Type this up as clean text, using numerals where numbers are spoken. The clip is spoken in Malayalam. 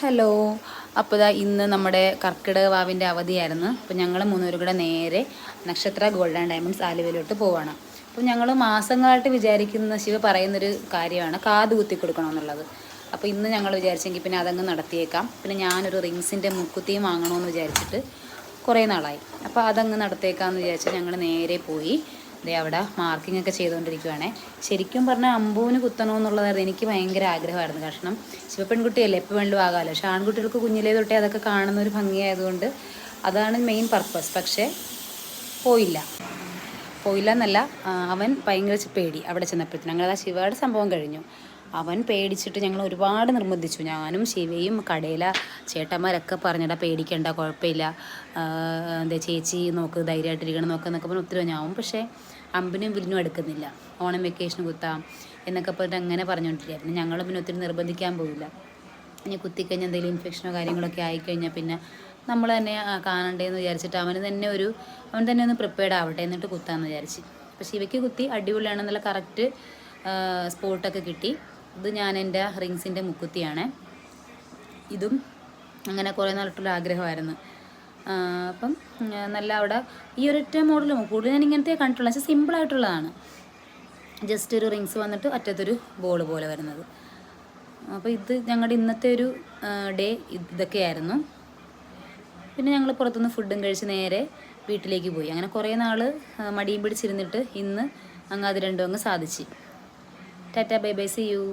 ഹലോ. അപ്പോൾ ഇതാ ഇന്ന് നമ്മുടെ കർക്കിടക വാവിൻ്റെ അവധിയായിരുന്നു. അപ്പോൾ ഞങ്ങൾ മൂന്നുപേരും കൂടെ നേരെ നക്ഷത്ര ഗോൾഡ് ആൻഡ് ഡയമണ്ട്സ് ആലുവയിലോട്ട് പോവാണ്. അപ്പോൾ ഞങ്ങൾ മാസങ്ങളായിട്ട് വിചാരിക്കുന്ന ശിവ പറയുന്നൊരു കാര്യമാണ് കാത് കുത്തി കൊടുക്കണമെന്നുള്ളത്. അപ്പോൾ ഇന്ന് ഞങ്ങൾ വിചാരിച്ചെങ്കിൽ പിന്നെ അതങ്ങ് നടത്തിയേക്കാം. പിന്നെ ഞാനൊരു റിങ്സിൻ്റെ മുക്കുത്തിയും വാങ്ങണമെന്ന് വിചാരിച്ചിട്ട് കുറേ നാളായി. അപ്പോൾ അതങ്ങ് നടത്തിയേക്കാമെന്ന് വിചാരിച്ചാൽ ഞങ്ങൾ നേരെ പോയി അവിടെ മാർക്കിംഗ് ഒക്കെ ചെയ്തുകൊണ്ടിരിക്കുകയാണേ. ശരിക്കും പറഞ്ഞാൽ അമ്പൂന് കുത്തണമെന്നുള്ളതായിരുന്നു എനിക്ക് ഭയങ്കര ആഗ്രഹമായിരുന്നു. കാരണം ശിവപ്പെൺകുട്ടിയല്ലേ, എപ്പോൾ വേണ്ടും ആകാമല്ലോ. പക്ഷേ ആൺകുട്ടികൾക്ക് കുഞ്ഞിലേ തൊട്ടേ അതൊക്കെ കാണുന്ന ഒരു ഭംഗിയായതുകൊണ്ട് അതാണ് മെയിൻ പർപ്പസ്. പക്ഷേ പോയില്ല എന്നല്ല, അവൻ ഭയങ്കര പേടി. അവിടെ ചെന്നപ്പോഴത്തേനും ഞങ്ങളത് ശിവയുടെ സംഭവം കഴിഞ്ഞു. അവൻ പേടിച്ചിട്ട് ഞങ്ങൾ ഒരുപാട് നിർബന്ധിച്ചു. ഞാനും ശിവയും കടയിലെ ചേട്ടന്മാരൊക്കെ പറഞ്ഞിടാ പേടിക്കണ്ട, കുഴപ്പമില്ല, എന്താ ചേച്ചി നോക്ക്, ധൈര്യമായിട്ടിരിക്കണം എന്നൊക്കെ പറഞ്ഞ് ഒത്തിരി ഞാവും. പക്ഷേ അമ്പിനും വില്ലിനും എടുക്കുന്നില്ല. ഓണം വെക്കേഷന് കുത്താം എന്നൊക്കെ പറഞ്ഞിട്ട് അങ്ങനെ പറഞ്ഞുകൊണ്ടിരിക്കുക. പിന്നെ ഞങ്ങൾ പിന്നെ ഒത്തിരി നിർബന്ധിക്കാൻ പോയില്ല. ഇനി കുത്തിക്കഴിഞ്ഞാൽ എന്തെങ്കിലും ഇൻഫെക്ഷനോ കാര്യങ്ങളൊക്കെ ആയിക്കഴിഞ്ഞാൽ പിന്നെ നമ്മൾ തന്നെ കാണണ്ടേന്ന് വിചാരിച്ചിട്ട് അവൻ തന്നെ ഒന്ന് പ്രിപ്പയർഡ് ആവട്ടെ എന്നിട്ട് കുത്താമെന്ന് വിചാരിച്ച്. അപ്പോൾ ശിവയ്ക്ക് കുത്തി അടിപൊളിയാണെന്നുള്ള കറക്റ്റ് സ്പോട്ടൊക്കെ കിട്ടി. ഇത് ഞാൻ എൻ്റെ റിങ്സിൻ്റെ മുക്കുത്തിയാണ്. ഇതും അങ്ങനെ കുറേ നാളിട്ടുള്ള ആഗ്രഹമായിരുന്നു. അപ്പം നല്ല അവിടെ ഈ ഒരൊറ്റ മോഡലും കൂടുതൽ ഞാൻ ഇങ്ങനത്തെ കണ്ടിട്ടുള്ളത്. പക്ഷേ സിമ്പിളായിട്ടുള്ളതാണ്. ജസ്റ്റ് ഒരു റിങ്സ് വന്നിട്ട് അറ്റത്തൊരു ബോൾ പോലെ വരുന്നത്. അപ്പോൾ ഇത് ഞങ്ങളുടെ ഇന്നത്തെ ഒരു ഡേ ഇതൊക്കെയായിരുന്നു. പിന്നെ ഞങ്ങൾ പുറത്തുനിന്ന് ഫുഡും കഴിച്ച് നേരെ വീട്ടിലേക്ക് പോയി. അങ്ങനെ കുറേ നാൾ മടിയും പിടിച്ചിരുന്നിട്ട് ഇന്ന് അങ്ങ് അത് രണ്ടും അങ്ങ് സാധിച്ച്. Tata bye bye, see U.